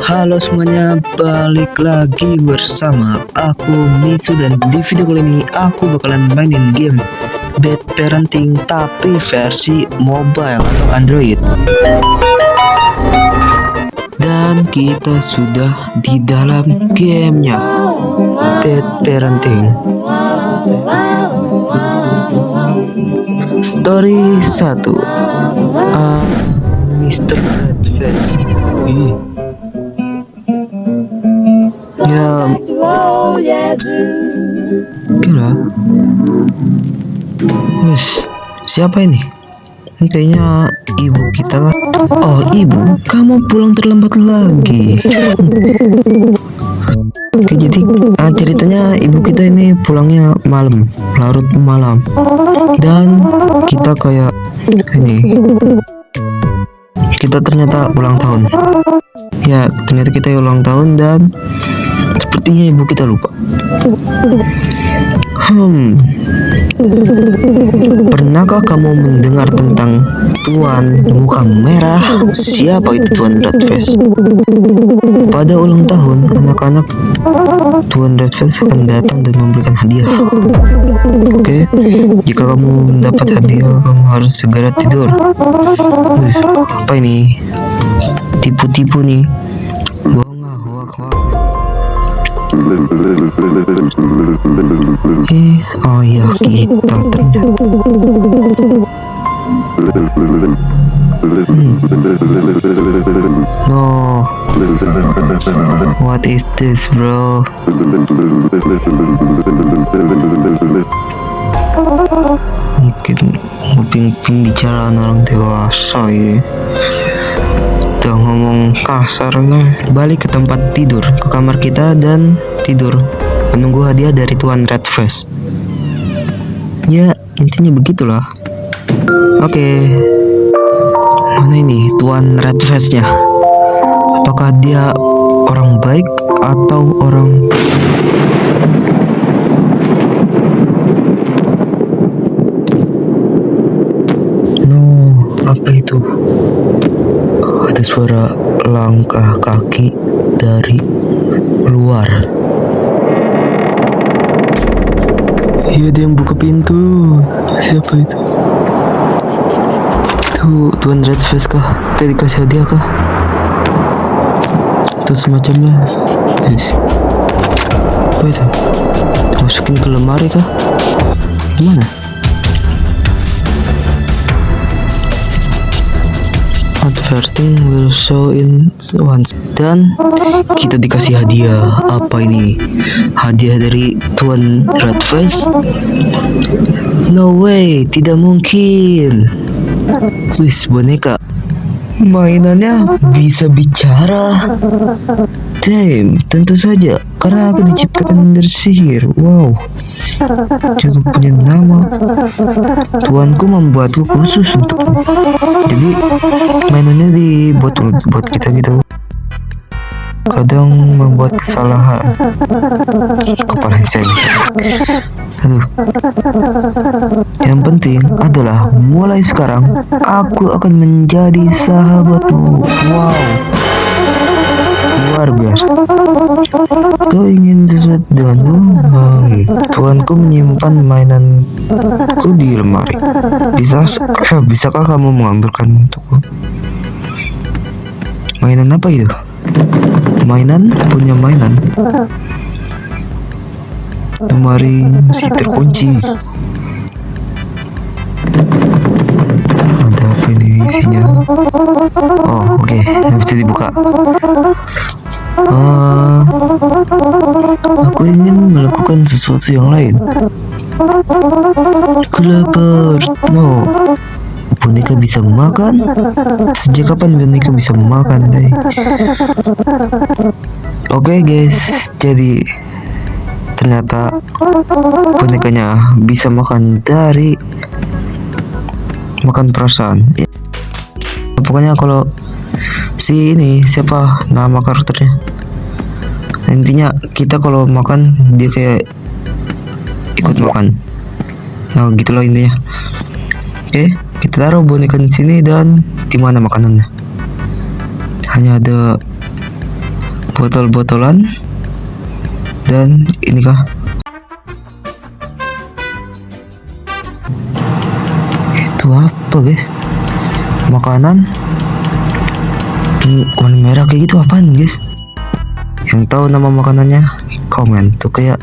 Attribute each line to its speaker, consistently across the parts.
Speaker 1: Halo semuanya, balik lagi bersama aku Mitsu, dan di video kali ini aku bakalan mainin game Bad Parenting tapi versi mobile atau Android. Dan kita sudah di dalam gamenya Bad Parenting. Story 1, Mr. Redface. Ya, gila. Siapa ini? Kayaknya ibu kita kan? Oh, ibu, kamu pulang terlambat lagi. Oke, jadi ceritanya ibu kita ini pulangnya malam, larut malam, dan kita kayak ini. Kita ternyata ulang tahun. Ya, ternyata kita ulang tahun dan sepertinya ibu kita lupa. Pernahkah kamu mendengar tentang Tuan Muka Merah? Siapa itu Tuan Redface? Pada ulang tahun anak-anak, Tuan Redface akan datang dan memberikan hadiah. Oke, jika kamu mendapat hadiah, kamu harus segera tidur. Apa ini? Tipu-tipu nih. Oh iya, kita ternyata. No, what is this, bro? Mungkin pembicaraan orang dewasa ya. Udah ngomong kasar kan. Balik ke tempat tidur, ke kamar kita dan tidur menunggu hadiah dari Tuan Redface. Ya, intinya begitulah. Oke, mana ini Tuan Redface-nya? Apakah dia orang baik atau orang... No, apa itu? Ada suara langkah kaki dari luar. Iya, dia yang buka pintu. Siapa itu? Tuh, Tuan Redface kah? Tadi dikasih hadiah kah? Atau semacamnya? Yes. Apa itu? Masukin ke lemari kah? Gimana? Adverting will show in once. Dan kita dikasih hadiah. Apa ini? Hadiah dari Tuan Redface? No way, tidak mungkin. Wis, boneka. Mainannya bisa bicara. Damn, tentu saja, karena aku diciptakan dari sihir. Wow, juga punya nama. Tuanku membuatku khusus untuk. Jadi mainannya dibuat buat kita gitu. Kadang membuat kesalahan. Kepala saya. Aduh. Yang penting adalah mulai sekarang aku akan menjadi sahabatmu. Wow, luar biasa. Kau ingin sesuatu denganku? Tuanku menyimpan mainanku di lemari. Bisakah kamu mengambilkan untukku? Mainan apa itu? Mainan punya mainan. Lemari masih terkunci. Ada apa ini isinya? Oh, oke. Bisa dibuka. Aku ingin melakukan sesuatu yang lain. Aku lapar. No. Boneka bisa makan? Sejak kapan boneka bisa makan? Oke, guys, jadi ternyata bonekanya bisa makan dari makan perasaan. Pokoknya kalau si ini, siapa nama karakternya, intinya kita kalau makan dia kayak ikut makan. Nah, gitulah intinya. Oke, kita taruh boneka di sini, dan di mana makanannya? Hanya ada botol-botolan. Dan inikah? Itu apa guys? Makanan warna merah kayak gitu apaan guys? Yang tahu nama makanannya komen tuh. Kayak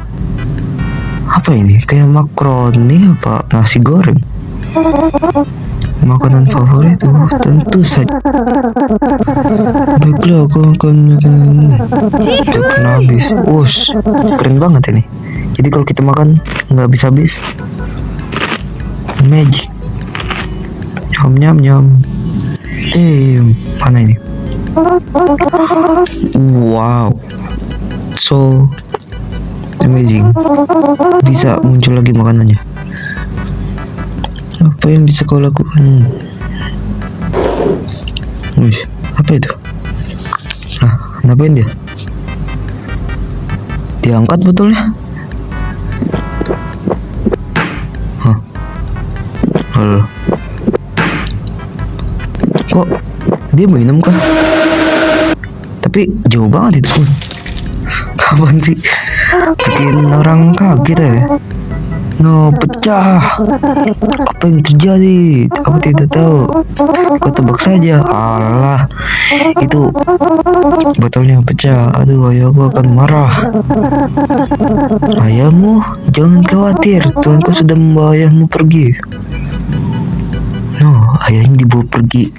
Speaker 1: apa ini? Kayak makaroni apa nasi goreng? Makanan favorit tuh tentu saja. Baiklah, aku akan udah pernah habis. Wush, keren banget ini. Jadi kalau kita makan nggak habis-habis. Magic. Nyam nyam nyam. Mana ini? Wow, so amazing. Bisa muncul lagi makanannya. Apa yang bisa kau lakukan? Wih, apa itu? Ngapain dia? Diangkat botolnya? Halo. Kok dia minum kah? Tapi jauh banget itu. Kapan sih bikin orang kaget ya? No, pecah. Apa yang terjadi? Aku tidak tahu. Kau tebak saja. Alah, itu botolnya pecah. Aduh, ayahku akan marah. Ayahmu, jangan khawatir. Tuanku sudah membawa ayahmu pergi. No, ayahnya dibawa pergi.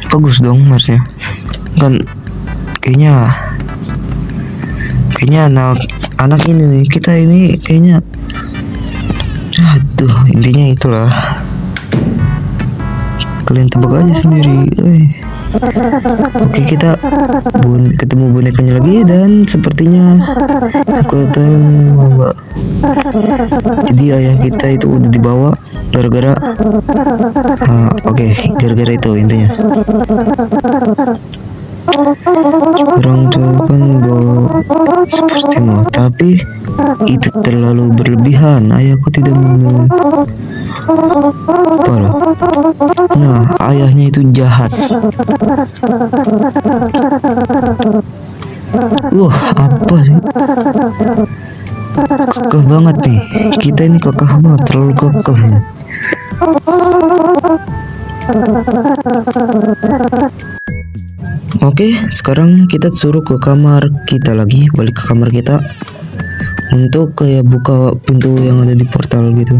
Speaker 1: Bagus dong, Marsnya. Kan kayaknya anak ini nih, kita ini kayaknya, aduh, intinya itulah. Kalian tebak aja sendiri. Oke, kita ketemu bonekanya lagi dan sepertinya aku akan membawa. Jadi ayah kita itu udah dibawa gara-gara gara-gara itu intinya. Orang tua kan bawa sepertimu, tapi itu terlalu berlebihan. Ayahku tidak Apalah. Nah, ayahnya itu jahat. Wah, apa sih? Kekeh banget nih. Kita ini kekeh banget, terlalu kekeh. Oke, sekarang kita suruh ke kamar kita lagi, balik ke kamar kita untuk kayak buka pintu yang ada di portal gitu.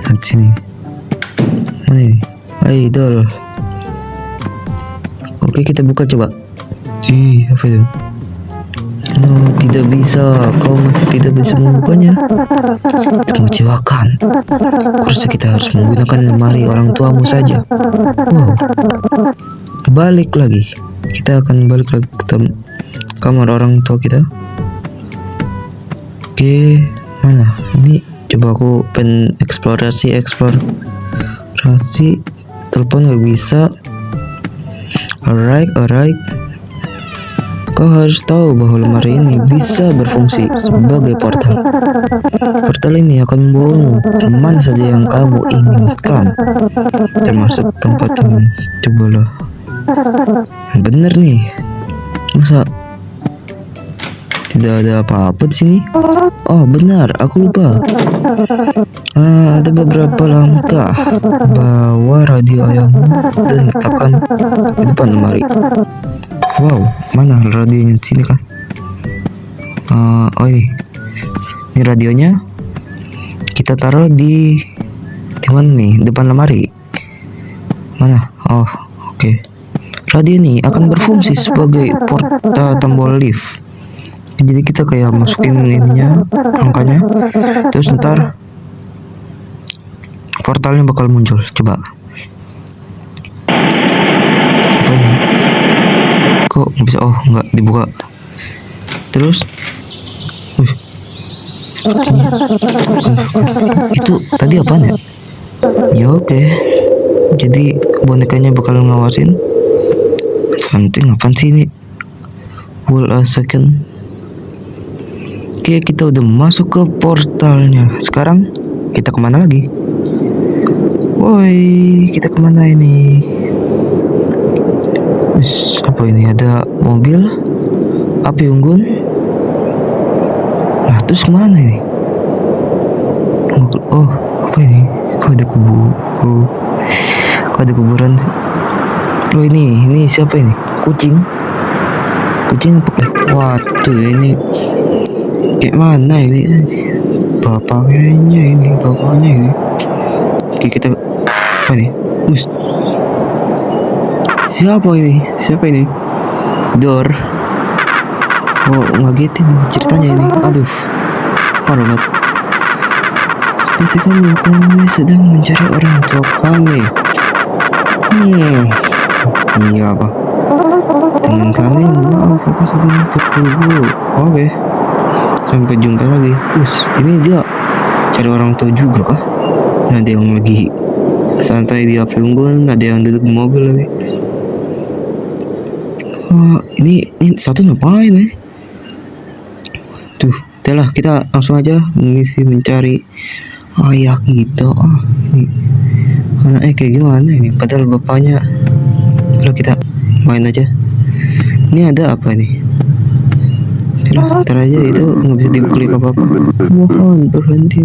Speaker 1: Nah, sini. Mana ini? Idol. Oke, kita buka coba. Apa itu? No, tidak bisa. Kau masih tidak bisa membukanya. Itu mengecewakan. Kurasa kita harus menggunakan lemari orang tuamu saja. Wow. Balik lagi. Kita akan balik lagi ke kamar orang tua kita. Oke, mana? Ini coba aku eksplorasi. Telepon nggak bisa. Alright. Kau harus tahu bahwa lemari ini bisa berfungsi sebagai portal. Portal ini akan membawamu kemana saja yang kamu inginkan, termasuk tempat ini. Cobalah. Bener nih, masa tidak ada apa-apa di sini? Oh benar, aku lupa. Ada beberapa langkah. Bawa radio ayahmu dan letakkan di depan lemari. Wow, mana radionya? Di sini kan? Ini radionya. Kita taruh di mana nih? Depan lemari. Mana? Oh, oke. Radio ini akan berfungsi sebagai tombol lift. Jadi kita kayak masukin ininya, angkanya, terus ntar portalnya bakal muncul. Coba. Kok nggak bisa? Oh, nggak dibuka. Terus, itu tadi apaan ya? Ya oke. Jadi bonekanya bakal ngawasin. Penting apaan sih ini? Hold a second. Oke, kita udah masuk ke portalnya. Sekarang kita kemana lagi? Woi, kita kemana ini? Apa ini? Ada mobil, api unggun. Nah, terus kemana ini? Oh, apa ini? Kok ada kok ada kuburan sih? Oh, ini siapa ini? Kucing apa? Waduh, ini kayak mana ini? Bapaknya ini. Oke, kita apa nih? Siapa ini? Dor. Oh, ngagetin ceritanya ini. Aduh, parah banget. Seperti kami sedang mencari orang tua kami. Iya apa? Dengan kami, maaf aku sedang terburu-buru. Oke. Sampai jumpa lagi. Ini dia cari orang tua juga kah? Ada yang lagi santai di api unggun, ada yang duduk di mobil lagi. Wah, ini satu ngapain Tuh, udahlah kita langsung aja mengisi mencari ayah kita. Ini anaknya kayak gimana ini? Padahal bapaknya. Kalau kita main aja. Ini ada apa nih? Ntar aja, itu nggak bisa diklik apa-apa. Mohon berhenti.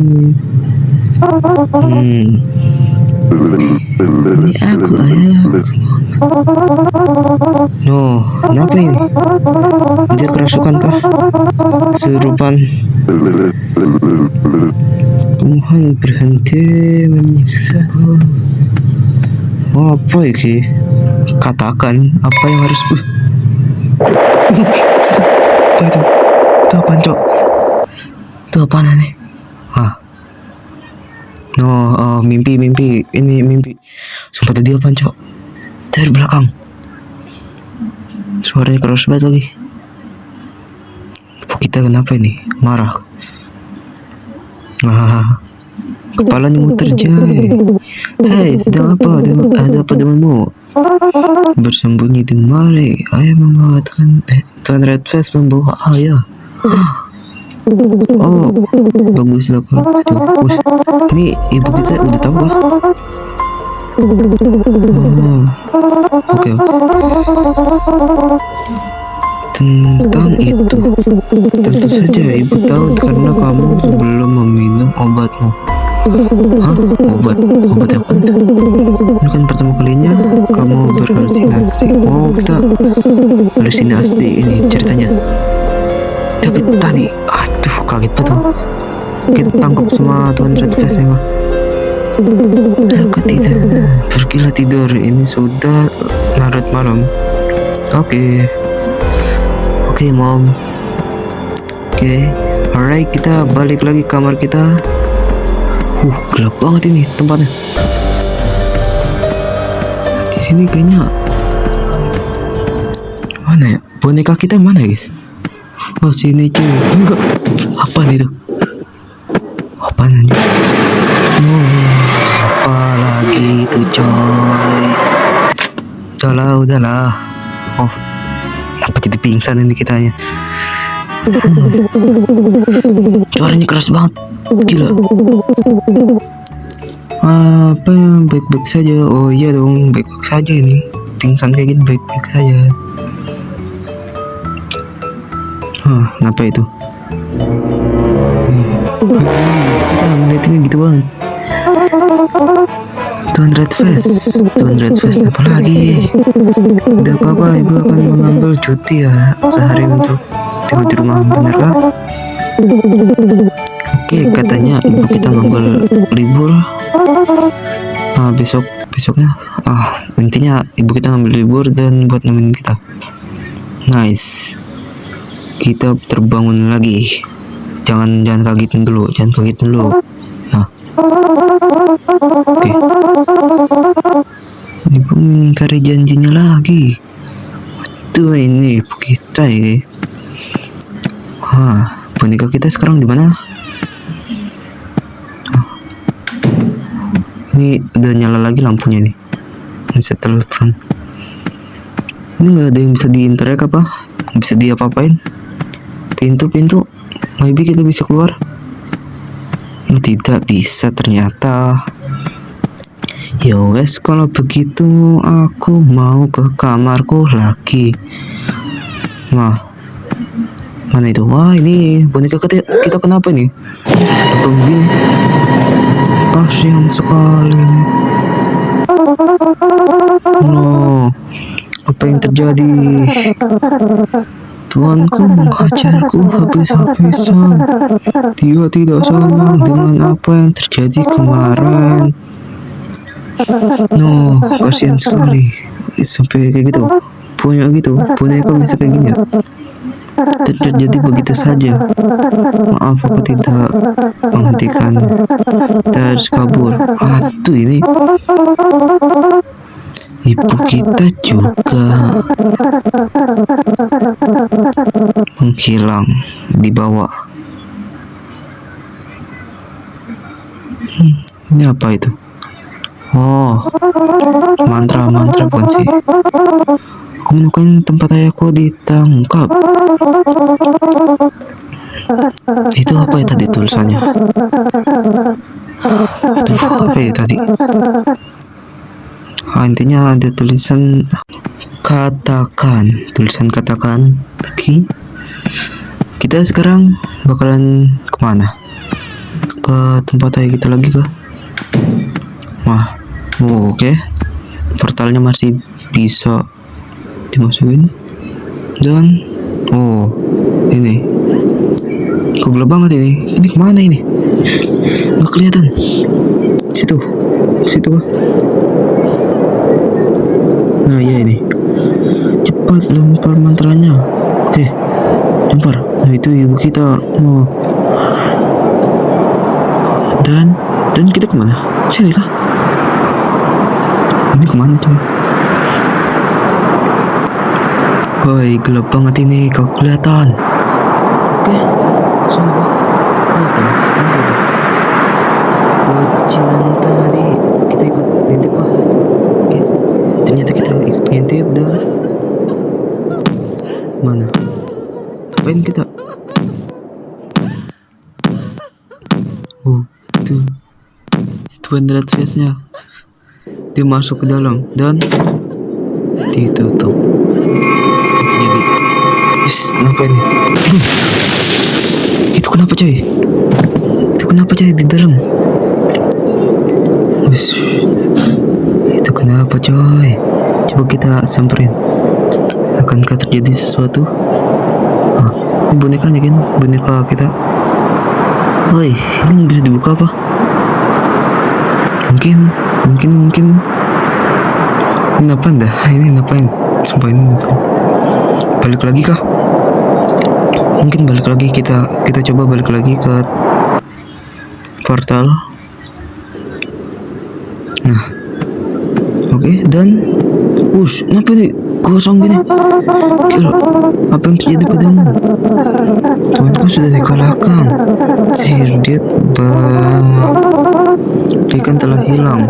Speaker 1: Ini aku ayah. No, kenapa ini? Dia kerasukan kah? Kesurupan. Mohon berhenti menyiksa. Apa ini? Katakan apa yang harus. Itu apaan, Cok? Itu apaan nih? Mimpi. Ini mimpi. Sumpah tadi apaan, Cok? Dari belakang. Suaranya keras banget lagi. Kita kenapa ini? Marah. Kepalanya muter, Jay. Hei, sedang apa? Ada apa denganmu? Bersembunyi di mari. Ayah membawa Tuan Red Face membawa ayah. Oh, baguslah kalau gitu. Ini ibu kita udah tahu kah? Oke. Tentang itu, tentu saja ibu tahu karena kamu belum meminum obatmu. Obat apa? Ini kan pertama kalinya kamu berhalusinasi. Oh, kita halusinasi ini ceritanya. Tapi tadi, kaget banget. Kita tangkap semua Tuan Red Face memang. Aku tidak. Pergilah tidur. Ini sudah larut malam. Oke, Mom. Alright, kita balik lagi ke kamar kita. Gelap banget ini tempatnya. Di sini kayaknya mana ya? Boneka kita mana, guys? Oh, sini cuy. Apa nih tuh? Apa nanti? Apa lagi tuh, coy? Udahlah. Oh, apa jadi pingsan ini kitanya? Suaranya keras banget. Gila. Apa yang baik-baik saja? Oh iya dong, baik-baik saja ini. Pingsan kayak gini baik-baik saja. Kenapa itu? Kita ngeliatinnya gitu banget. Tuan Red Face apa lagi? Tidak apa-apa, ibu akan mengambil cuti ya sehari untuk tidur di rumah, bener kah? Oke, katanya ibu kita ngambil libur besoknya. Intinya ibu kita ngambil libur dan buat nemenin kita. Nice. Kita terbangun lagi. Jangan kagetin dulu. Nah, oke. Ibu mengingkari janjinya lagi. Waduh, ini ibu kita ya. Boneka kita sekarang di mana? Ini udah nyala lagi lampunya nih. Bisa telepon. Ini nggak ada yang bisa diinterek apa? Bisa diapa-apain? Pintu. Maybe kita bisa keluar. Ini tidak bisa ternyata. Ya wes, kalau begitu aku mau ke kamarku lagi. Nah, mana itu? Wah, ini boneka kita kenapa nih? Apa begini? Kasihan sekali. No, apa yang terjadi? Tuanku menghajarku habis-habisan. Dia tidak senang dengan apa yang terjadi kemarin. No, kasihan sekali. Sampai kayak gitu. Punya gitu, boneka bisa kayak gini ya. Terjadi begitu saja. Maaf aku tidak menghentikannya. Kita harus kabur. Aduh, ini ibu kita juga menghilang di bawah. Ini apa itu? Oh, mantra-mantra bukan sih? Aku menemukan tempat ayahku ditangkap. Itu apa ya tadi tulisannya? Aduh, apa ya tadi? Intinya ada tulisan katakan. Oke. Kita sekarang bakalan kemana? Ke tempat ayah kita lagi kah? Wah, oke. Portalnya masih bisa dimasukin. Dan ini kok gelap banget ini. Ini kemana ini? Nggak kelihatan. Situ kah? Nah ya, ini cepat lempar mantranya. Oke, lempar. Nah itu ibu kita. No. Dan kita kemana? Sini kah? Ini kemana coba? Woi, gelap banget ini, kau kelihatan. Oke, kesana kah? Ini apa nih? Ini siapa? Kecil yang tadi kita ikut ngintip kah? Oke, ternyata kita ikut ngintip dan mana? Ngapain kita? Oh, tuh. Tuan lihat face-nya. Dia masuk ke dalam dan ditutup. Jadi, kenapa ini? Itu kenapa coy? Di dalam? Itu kenapa coy? Coba kita samperin. Akankah terjadi sesuatu? Ini bonekanya kan? Boneka kita. Woi, ini bisa dibuka apa? Mungkin ini apaan dah? Ini ngapain? Sumpah ini balik lagi kah? Mungkin balik lagi, kita coba balik lagi ke portal. Nah, oke, dan kenapa ini kosong gini? Kira apa yang terjadi padamu? Tuanku sudah dikalahkan. Sihir dia ikan telah hilang.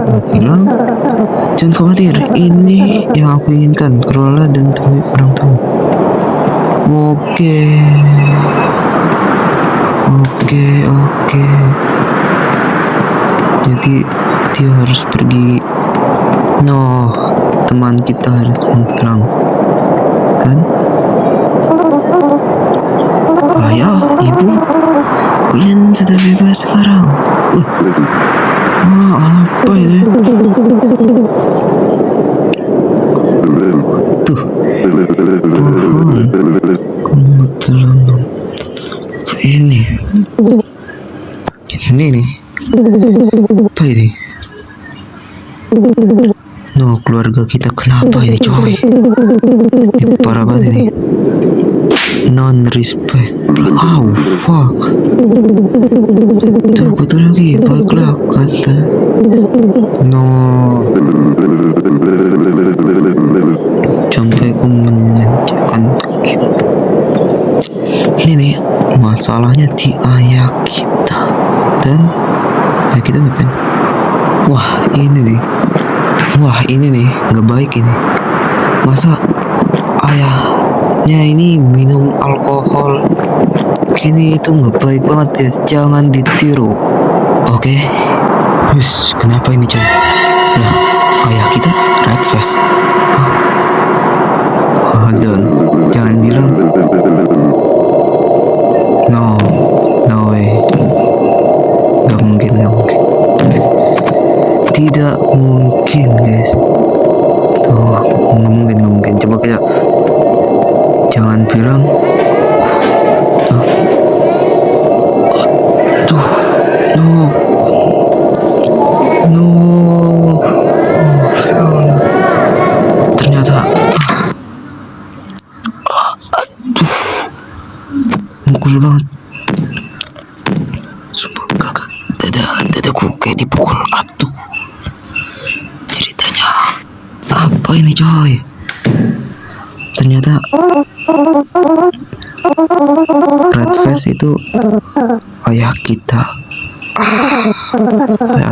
Speaker 1: Jangan khawatir, ini yang aku inginkan. Kelola dan temui orang tahu. Oke. Jadi dia harus pergi. No, teman kita harus menghilang. Kan? Ayah, ibu, kalian sudah bebas sekarang. Apa ini? Tuh, pohon. Kamu telah ini nih. Apa ini? No, keluarga kita kenapa ini coy? Ini parah banget ini. Non-respect. Fuck. Tuh, kata lagi. Baiklah, kata. No. Sampai aku menanjakan kaki. Ini nih, masalahnya di ayah kita. Dan ayah kita ngapain? Ini nih, nggak baik ini. Masa ayahnya ini minum alkohol? Kini itu nggak baik banget ya, jangan ditiru. Oke. Kenapa ini coy? Lah, ayah kita red face. Hah? Hold on, jangan bilang. No, no way. Gak mungkin, gak mungkin. Tidak mungkin, guys. Tuh, nggak mungkin. Coba kayak jangan bilang. Tuh, no, no. Ya Allah. Ternyata, aduh, mukul banget. Sumpah kagak, dadaku kayak dipukul. Aduh, ceritanya apa ini coy? Ternyata red face itu ayah kita. Ya,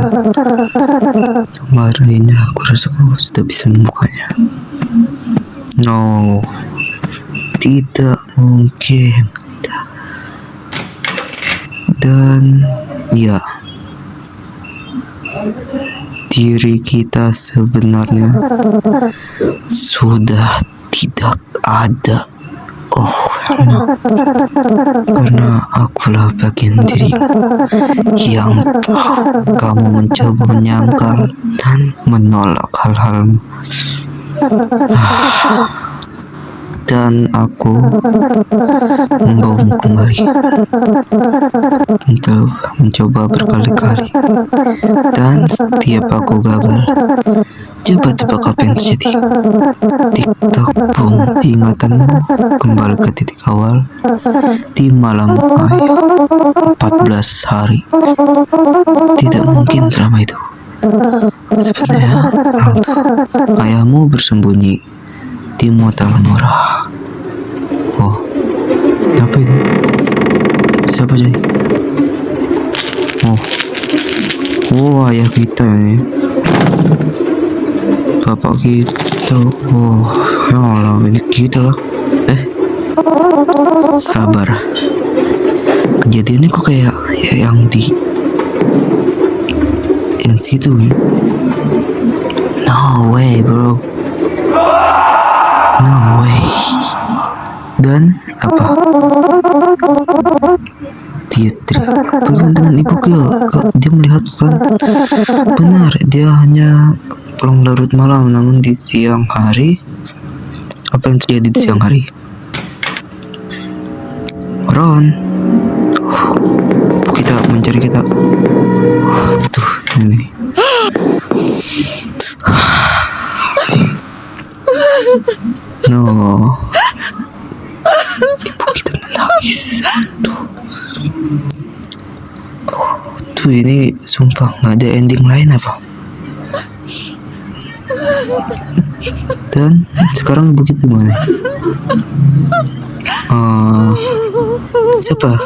Speaker 1: kemarinnya aku rasa aku sudah bisa membukanya. No, tidak mungkin. Dan ya, diri kita sebenarnya sudah tidak ada. Oh, karena akulah bagian diri yang kamu mencoba menyangkal dan menolak hal-hal. Dan aku membawamu kembali untuk mencoba berkali-kali, dan setiap aku gagal. Coba tebak apa yang terjadi. Tiktok boom, ingatanmu kembali ke titik awal di malam akhir 14 hari. Tidak mungkin selama itu. Sebenarnya orang tua ayahmu bersembunyi di motel murah. Oh, apa ini? Siapa jadi? Oh, ayah kita ini. Bapak kita. Oh, ya Allah, ini kita. Sabar. Kejadiannya kok kayak yang di situ ya? No way, bro. No way. Dan apa? Dia teriak. Bagaimana dengan ibu dia melihat kan? Benar, dia hanya pulang larut malam, namun di siang hari, apa yang terjadi di siang hari? Ron, kita mencari kita. Tuh, ini. No, ibu kita menangis. Tuh ini sumpah nggak ada ending lain apa? Dan sekarang ibu kita mana? Siapa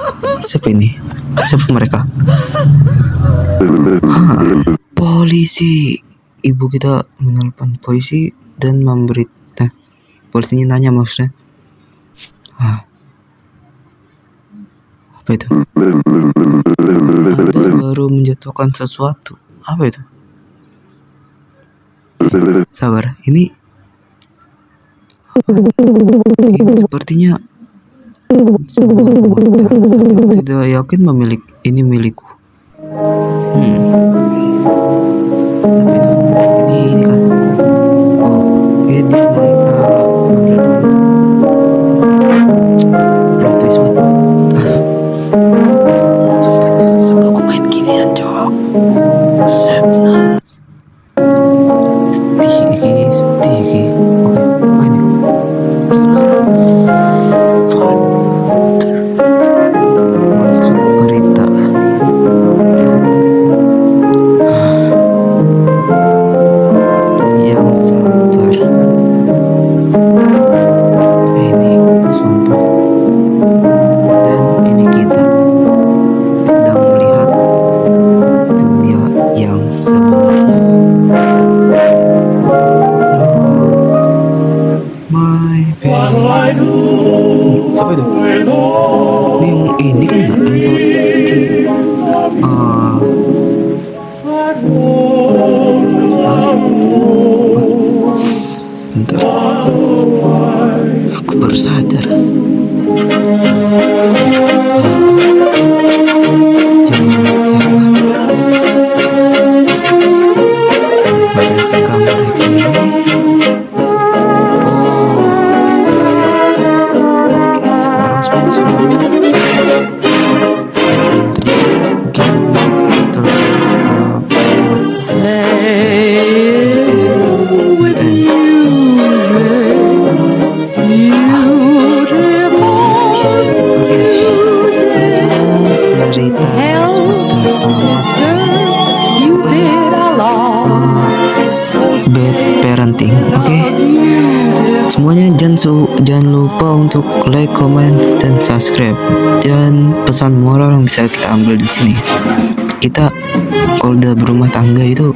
Speaker 1: ini? Siapa mereka? Polisi. Ibu kita menelpon polisi dan memberi. Polisinya nanya maksudnya. Apa itu? Anda baru menjatuhkan sesuatu. Apa itu? Sabar, ini sepertinya sebuah motor, tapi aku tidak yakin ini milikku. Tapi itu, ini kan. Oh, dia manggil temannya. Plot twist banget. Sumpah suka aku main ginian, cowok. Sadness. Sedih. Oke, apa ini? Masuk berita. Yang sabar. Ini sumpah. Dan ini kita sedang melihat dunia yang sebenarnya. Siapa itu? Ini kan ya, empati. Sebentar, aku baru sadar. Jangan pada kamar ini. Oke, sekarang semuanya sudah jelas. Ceritanya sudah tamat. Bad parenting, oke? Semuanya jangan lupa untuk like, comment, dan subscribe. Dan pesan moral yang bisa kita ambil di sini, kita kalau udah berumah tangga itu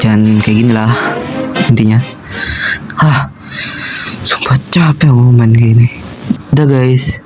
Speaker 1: jangan kayak gini lah intinya. Sumpah capek mau main gini. Udah guys.